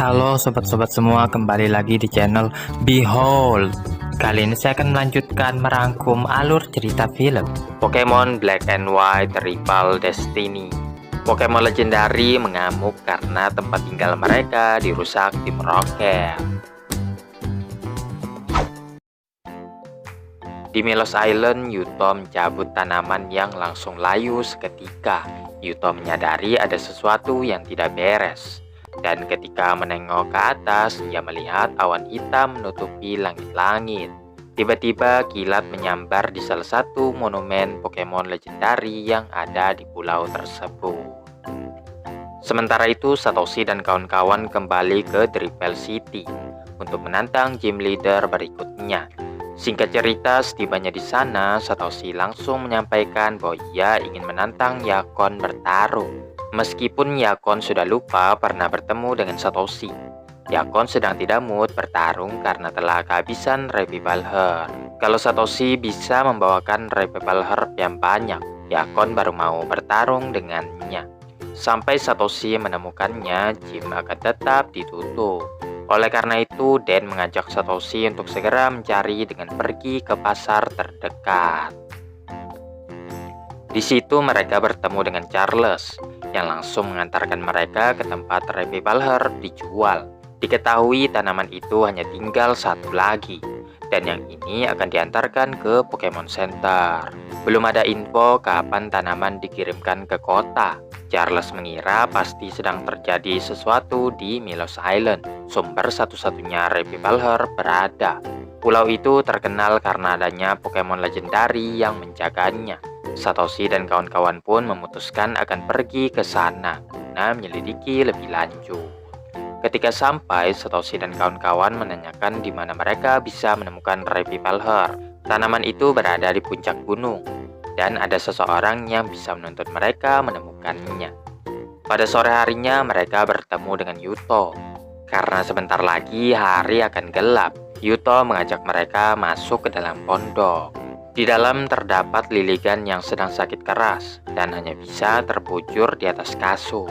Halo sobat-sobat semua, kembali lagi di channel Behold. Kali ini saya akan melanjutkan merangkum alur cerita film Pokemon Black and White Rival Destiny. Pokemon legendari mengamuk karena tempat tinggal mereka dirusak tim Rocket. Di Milos Island, Yuto mencabut tanaman yang langsung layu seketika. Yuto menyadari ada sesuatu yang tidak beres. Dan ketika menengok ke atas, ia melihat awan hitam menutupi langit-langit. Tiba-tiba kilat menyambar di salah satu monumen Pokemon legendari yang ada di pulau tersebut. Sementara itu, Satoshi dan kawan-kawan kembali ke Drifbell City untuk menantang gym leader berikutnya. Singkat cerita, setibanya di sana, Satoshi langsung menyampaikan bahwa ia ingin menantang Yakon bertarung. Meskipun Yakon sudah lupa pernah bertemu dengan Satoshi, Yakon sedang tidak mood bertarung karena telah kehabisan Revival Herb. Kalau Satoshi bisa membawakan Revival Herb yang banyak, Yakon baru mau bertarung dengannya. Sampai Satoshi menemukannya, gym akan tetap ditutup. Oleh karena itu, Dan mengajak Satoshi untuk segera mencari dengan pergi ke pasar terdekat. Di situ mereka bertemu dengan Charles, yang langsung mengantarkan mereka ke tempat Revival Herb dijual. Diketahui tanaman itu hanya tinggal satu lagi, dan yang ini akan diantarkan ke Pokemon Center. Belum ada info kapan tanaman dikirimkan ke kota. Charles mengira pasti sedang terjadi sesuatu di Milos Island, sumber satu-satunya Revival Herb berada. Pulau itu terkenal karena adanya Pokemon legendari yang menjaganya. Satoshi dan kawan-kawan pun memutuskan akan pergi ke sana guna menyelidiki lebih lanjut. Ketika sampai, Satoshi dan kawan-kawan menanyakan di mana mereka bisa menemukan Revival Herb. Tanaman itu berada di puncak gunung, dan ada seseorang yang bisa menuntut mereka menemukannya. Pada sore harinya, mereka bertemu dengan Yuto. Karena sebentar lagi hari akan gelap, Yuto mengajak mereka masuk ke dalam pondok. Di dalam terdapat Liligan yang sedang sakit keras dan hanya bisa terbujur di atas kasur.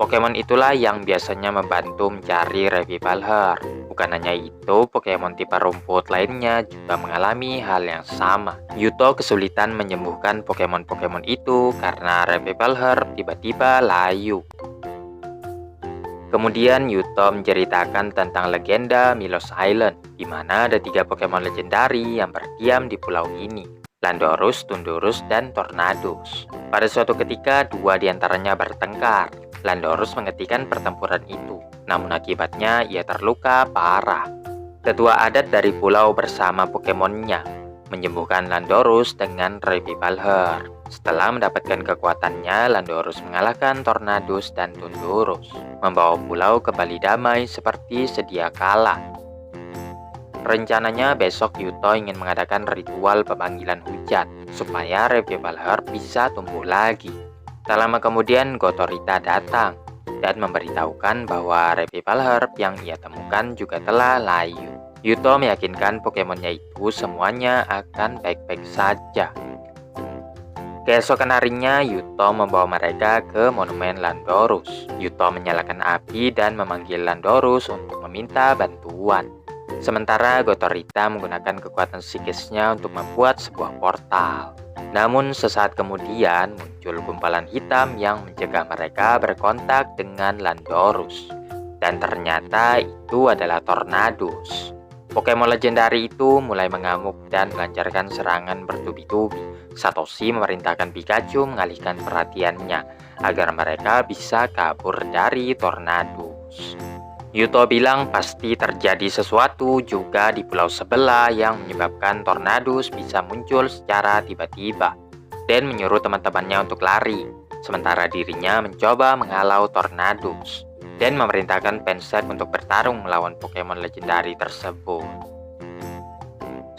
Pokemon itulah yang biasanya membantu mencari Revival Herb. Bukan hanya itu, Pokemon tipe rumput lainnya juga mengalami hal yang sama. Yuto kesulitan menyembuhkan Pokemon-Pokemon itu karena Revival Herb tiba-tiba layu. Kemudian Yuto menceritakan tentang legenda Milos Island, di mana ada 3 Pokemon legendari yang berdiam di pulau ini, Landorus, Tundurus, dan Tornadus. Pada suatu ketika, 2 diantaranya bertengkar. Landorus menghentikan pertempuran itu, namun akibatnya ia terluka parah. Ketua adat dari pulau bersama Pokemonnya menyembuhkan Landorus dengan Revival Herb. Setelah mendapatkan kekuatannya, Landorus mengalahkan Tornadus dan Tundurus, membawa pulau kembali damai seperti sedia kala. Rencananya besok Yuto ingin mengadakan ritual pemanggilan hujan supaya Revival Herb bisa tumbuh lagi. Tak lama kemudian Gotorita datang dan memberitahukan bahwa Revival Herb yang ia temukan juga telah layu. Yuto meyakinkan Pokemonnya itu semuanya akan baik-baik saja. Keesokan harinya, Yuto membawa mereka ke monumen Landorus. Yuto menyalakan api dan memanggil Landorus untuk meminta bantuan. Sementara Gotorita menggunakan kekuatan psikisnya untuk membuat sebuah portal. Namun sesaat kemudian muncul gumpalan hitam yang mencegah mereka berkontak dengan Landorus. Dan ternyata itu adalah Tornadus. Pokemon legendari itu mulai mengamuk dan melancarkan serangan bertubi-tubi. Satoshi memerintahkan Pikachu mengalihkan perhatiannya agar mereka bisa kabur dari Tornadus. Yuto bilang pasti terjadi sesuatu juga di pulau sebelah yang menyebabkan Tornadus bisa muncul secara tiba-tiba, dan menyuruh teman-temannya untuk lari, sementara dirinya mencoba menghalau Tornadus, dan memerintahkan Pensek untuk bertarung melawan Pokemon legendari tersebut.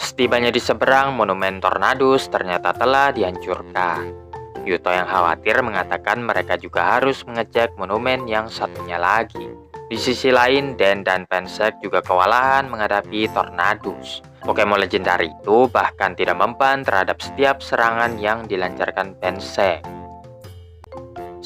Setibanya di seberang, monumen Tornadus ternyata telah dihancurkan. Yuto yang khawatir mengatakan mereka juga harus mengecek monumen yang satunya lagi. Di sisi lain, Dan dan Pensek juga kewalahan menghadapi Tornadus. Pokemon legendari itu bahkan tidak mempan terhadap setiap serangan yang dilancarkan Pensek.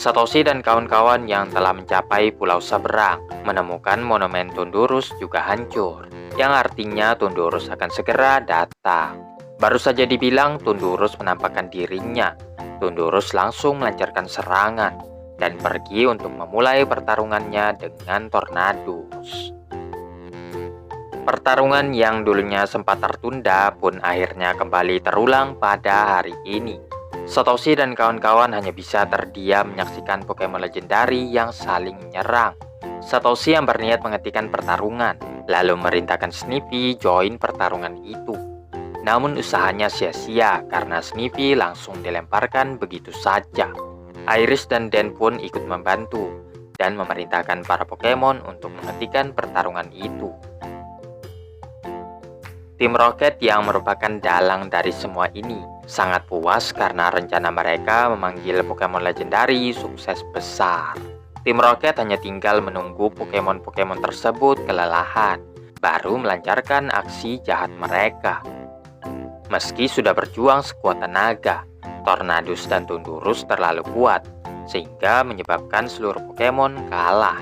Satoshi dan kawan-kawan yang telah mencapai Pulau Seberang menemukan monumen Tundurus juga hancur, yang artinya Tundurus akan segera datang. Baru saja dibilang Tundurus menampakkan dirinya, Tundurus langsung melancarkan serangan dan pergi untuk memulai pertarungannya dengan Tornadus. Pertarungan yang dulunya sempat tertunda pun akhirnya kembali terulang pada hari ini. Satoshi dan kawan-kawan hanya bisa terdiam menyaksikan Pokemon legendari yang saling menyerang. Satoshi yang berniat menghentikan pertarungan, lalu merintahkan Sniffy join pertarungan itu. Namun usahanya sia-sia karena Sniffy langsung dilemparkan begitu saja. Iris dan Den pun ikut membantu dan memerintahkan para Pokemon untuk menghentikan pertarungan itu. Tim Rocket yang merupakan dalang dari semua ini sangat puas karena rencana mereka memanggil Pokemon legendari sukses besar. Tim Rocket hanya tinggal menunggu Pokemon-Pokemon tersebut kelelahan, baru melancarkan aksi jahat mereka. Meski sudah berjuang sekuat tenaga, Tornadus dan Tundurus terlalu kuat, sehingga menyebabkan seluruh Pokemon kalah.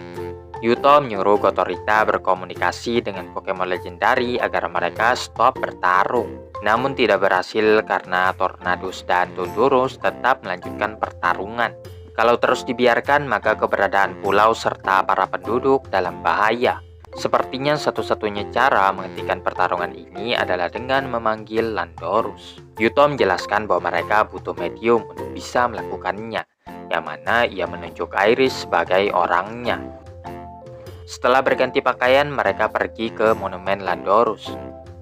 Yuto menyuruh Gotorita berkomunikasi dengan Pokemon legendari agar mereka stop bertarung. Namun tidak berhasil karena Tornadus dan Tundurus tetap melanjutkan pertarungan. Kalau terus dibiarkan, maka keberadaan pulau serta para penduduk dalam bahaya. Sepertinya satu-satunya cara menghentikan pertarungan ini adalah dengan memanggil Landorus. Yuto menjelaskan bahwa mereka butuh medium untuk bisa melakukannya, yang mana ia menunjuk Iris sebagai orangnya. Setelah berganti pakaian, mereka pergi ke monumen Landorus.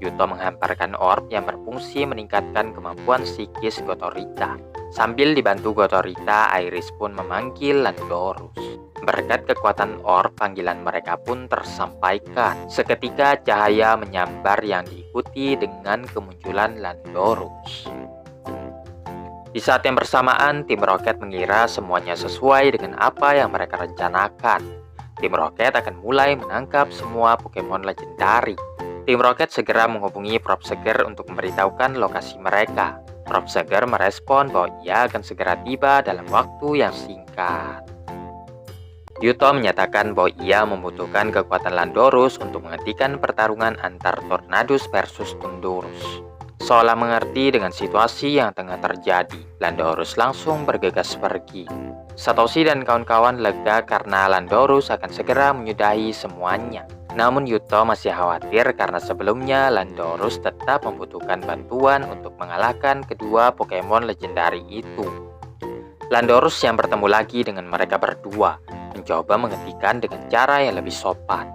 Yuto menghamparkan orb yang berfungsi meningkatkan kemampuan psikis Gotorita. Sambil dibantu Gotorita, Iris pun memanggil Landorus. Berkat kekuatan orb, panggilan mereka pun tersampaikan. Seketika cahaya menyambar yang diikuti dengan kemunculan Landorus. Di saat yang bersamaan, tim Rocket mengira semuanya sesuai dengan apa yang mereka rencanakan. Tim Rocket akan mulai menangkap semua Pokemon legendari. Tim Rocket segera menghubungi Prof. Seger untuk memberitahukan lokasi mereka. Prof. Seger merespon bahwa ia akan segera tiba dalam waktu yang singkat. Yuto menyatakan bahwa ia membutuhkan kekuatan Landorus untuk menghentikan pertarungan antar Tornadus versus Tundurus. Seolah mengerti dengan situasi yang tengah terjadi, Landorus langsung bergegas pergi. Satoshi dan kawan-kawan lega karena Landorus akan segera menyudahi semuanya. Namun Yuto masih khawatir karena sebelumnya Landorus tetap membutuhkan bantuan untuk mengalahkan kedua Pokemon legendari itu. Landorus yang bertemu lagi dengan mereka berdua mencoba menghentikan dengan cara yang lebih sopan.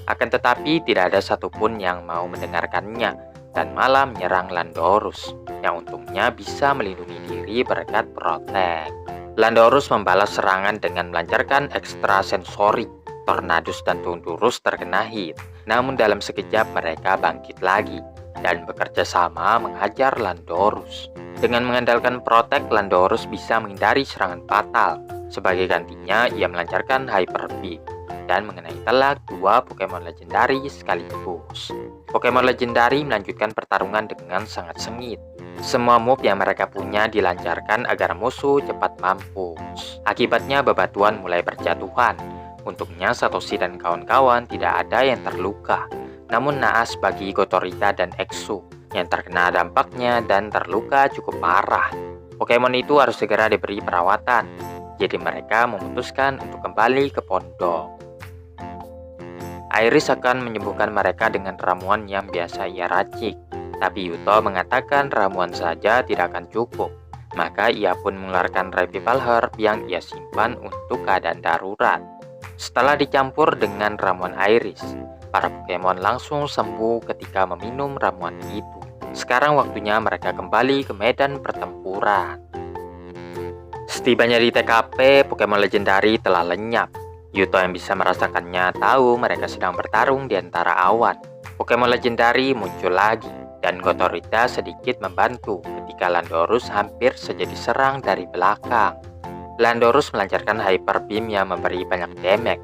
Akan tetapi tidak ada satupun yang mau mendengarkannya dan malah menyerang Landorus, yang untungnya bisa melindungi diri berkat protek. Landorus membalas serangan dengan melancarkan ekstra sensori. Tornadus dan Tundurus terkena hit, namun dalam sekejap mereka bangkit lagi dan bekerja sama menghajar Landorus. Dengan mengandalkan protek, Landorus bisa menghindari serangan fatal. Sebagai gantinya, ia melancarkan Hyper Beam dan mengenai telak dua Pokemon legendari sekaligus. Pokemon legendari melanjutkan pertarungan dengan sangat sengit. Semua move yang mereka punya dilancarkan agar musuh cepat mampus. Akibatnya bebatuan mulai berjatuhan. Untungnya Satoshi dan kawan-kawan tidak ada yang terluka. Namun naas bagi Gotorita dan Exu yang terkena dampaknya dan terluka cukup parah. Pokemon itu harus segera diberi perawatan. Jadi mereka memutuskan untuk kembali ke pondok. Iris akan menyembuhkan mereka dengan ramuan yang biasa ia racik. Tapi Yuto mengatakan ramuan saja tidak akan cukup. Maka ia pun mengeluarkan Revival Herb yang ia simpan untuk keadaan darurat. Setelah dicampur dengan ramuan Iris, para Pokemon langsung sembuh ketika meminum ramuan itu. Sekarang waktunya mereka kembali ke medan pertempuran. Setibanya di TKP, Pokemon legendari telah lenyap. Yuto yang bisa merasakannya tahu mereka sedang bertarung di antara awan. Pokemon legendari muncul lagi, dan Gotorita sedikit membantu ketika Landorus hampir saja diserang dari belakang. Landorus melancarkan Hyper Beam yang memberi banyak damage,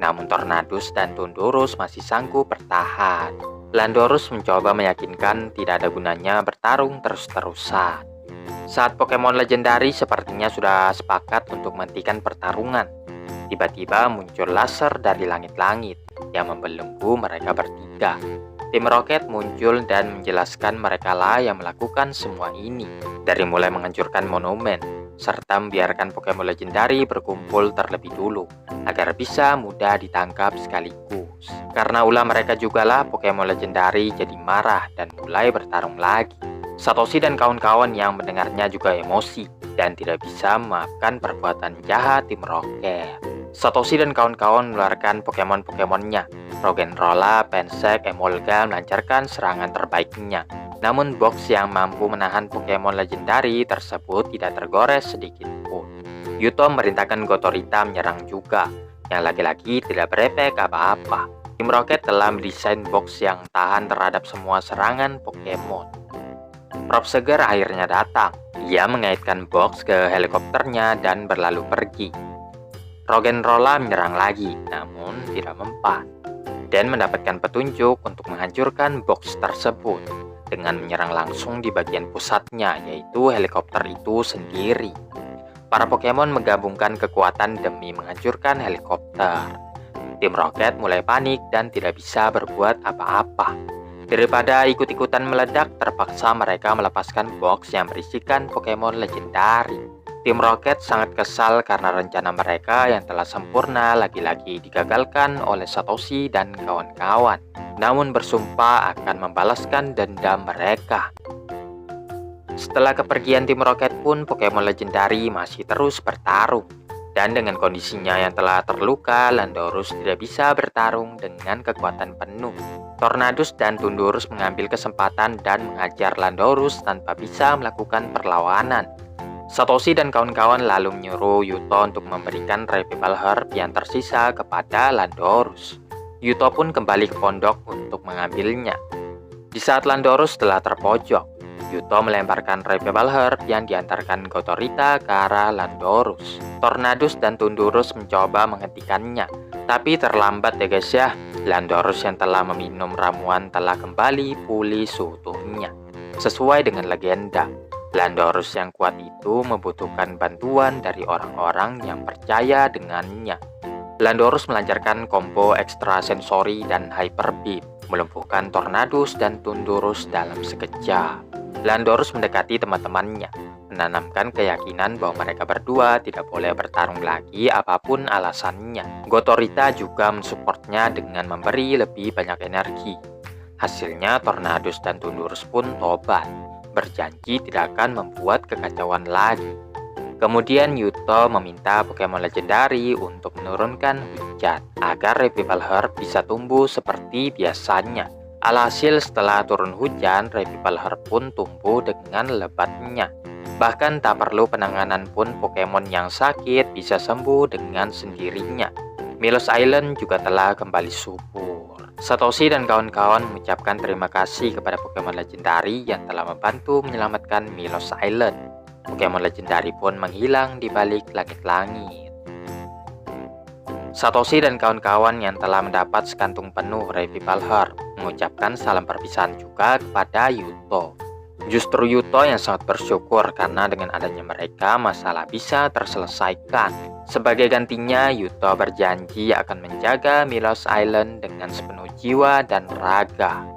namun Tornadus dan Tundurus masih sanggup bertahan. Landorus mencoba meyakinkan tidak ada gunanya bertarung terus-terusan. Saat Pokemon legendari sepertinya sudah sepakat untuk menghentikan pertarungan, tiba-tiba muncul laser dari langit-langit yang membelenggu mereka bertiga. Tim Rocket muncul dan menjelaskan merekalah yang melakukan semua ini, dari mulai menghancurkan monumen, serta membiarkan Pokemon legendari berkumpul terlebih dulu, agar bisa mudah ditangkap sekaligus. Karena ulah mereka jugalah Pokemon legendari jadi marah dan mulai bertarung lagi. Satoshi dan kawan-kawan yang mendengarnya juga emosi dan tidak bisa memaafkan perbuatan jahat Tim Rocket. Satoshi dan kawan-kawan mengeluarkan Pokemon-Pokemonnya. Roggenrola, Pensek, Emolga melancarkan serangan terbaiknya. Namun box yang mampu menahan Pokemon legendari tersebut tidak tergores sedikit pun. Yuto memerintahkan Gotorita menyerang juga, yang lagi-lagi tidak berefek apa-apa. Tim Rocket telah mendesain box yang tahan terhadap semua serangan Pokemon. Prof Seger akhirnya datang. Ia mengaitkan box ke helikopternya dan berlalu pergi. Roggenrola menyerang lagi, namun tidak mempan, dan mendapatkan petunjuk untuk menghancurkan box tersebut dengan menyerang langsung di bagian pusatnya, yaitu helikopter itu sendiri. Para Pokemon menggabungkan kekuatan demi menghancurkan helikopter. Tim Rocket mulai panik dan tidak bisa berbuat apa-apa. Daripada ikut-ikutan meledak, terpaksa mereka melepaskan box yang berisikan Pokemon legendari. Tim Rocket sangat kesal karena rencana mereka yang telah sempurna lagi-lagi digagalkan oleh Satoshi dan kawan-kawan. Namun bersumpah akan membalaskan dendam mereka. Setelah kepergian Tim Rocket pun, Pokemon legendari masih terus bertarung. Dan dengan kondisinya yang telah terluka, Landorus tidak bisa bertarung dengan kekuatan penuh. Tornadus dan Tundurus mengambil kesempatan dan menghajar Landorus tanpa bisa melakukan perlawanan. Satoshi dan kawan-kawan lalu menyuruh Yuto untuk memberikan Revival Herb yang tersisa kepada Landorus. Yuto pun kembali ke pondok untuk mengambilnya. Di saat Landorus telah terpojok, Yuto melemparkan Revival Herb yang diantarkan Gotorita ke arah Landorus. Tornadus dan Tundurus mencoba menghentikannya, tapi terlambat ya guys ya. Landorus yang telah meminum ramuan telah kembali pulih seutuhnya. Sesuai dengan legenda, Landorus yang kuat itu membutuhkan bantuan dari orang-orang yang percaya dengannya. Landorus melancarkan combo ekstrasensori dan Hyper Beam, melumpuhkan Tornadus dan Tundurus dalam sekejap. Landorus mendekati teman-temannya, menanamkan keyakinan bahwa mereka berdua tidak boleh bertarung lagi apapun alasannya. Gotorita juga mensupportnya dengan memberi lebih banyak energi. Hasilnya Tornadus dan Tundurus pun tobat, berjanji tidak akan membuat kekacauan lagi. Kemudian Yuto meminta Pokemon legendari untuk menurunkan hujan agar Revival Herb bisa tumbuh seperti biasanya. Alhasil setelah turun hujan, Revival Herb pun tumbuh dengan lebatnya. Bahkan tak perlu penanganan pun Pokemon yang sakit bisa sembuh dengan sendirinya. Milos Island juga telah kembali subur. Satoshi dan kawan-kawan mengucapkan terima kasih kepada Pokemon legendari yang telah membantu menyelamatkan Milos Island. Pokemon legendari pun menghilang di balik langit-langit. Satoshi dan kawan-kawan yang telah mendapat sekantung penuh Revival Herb mengucapkan salam perpisahan juga kepada Yuto. Justru Yuto yang sangat bersyukur karena dengan adanya mereka masalah bisa terselesaikan. Sebagai gantinya, Yuto berjanji akan menjaga Milos Island dengan sepenuh jiwa dan raga.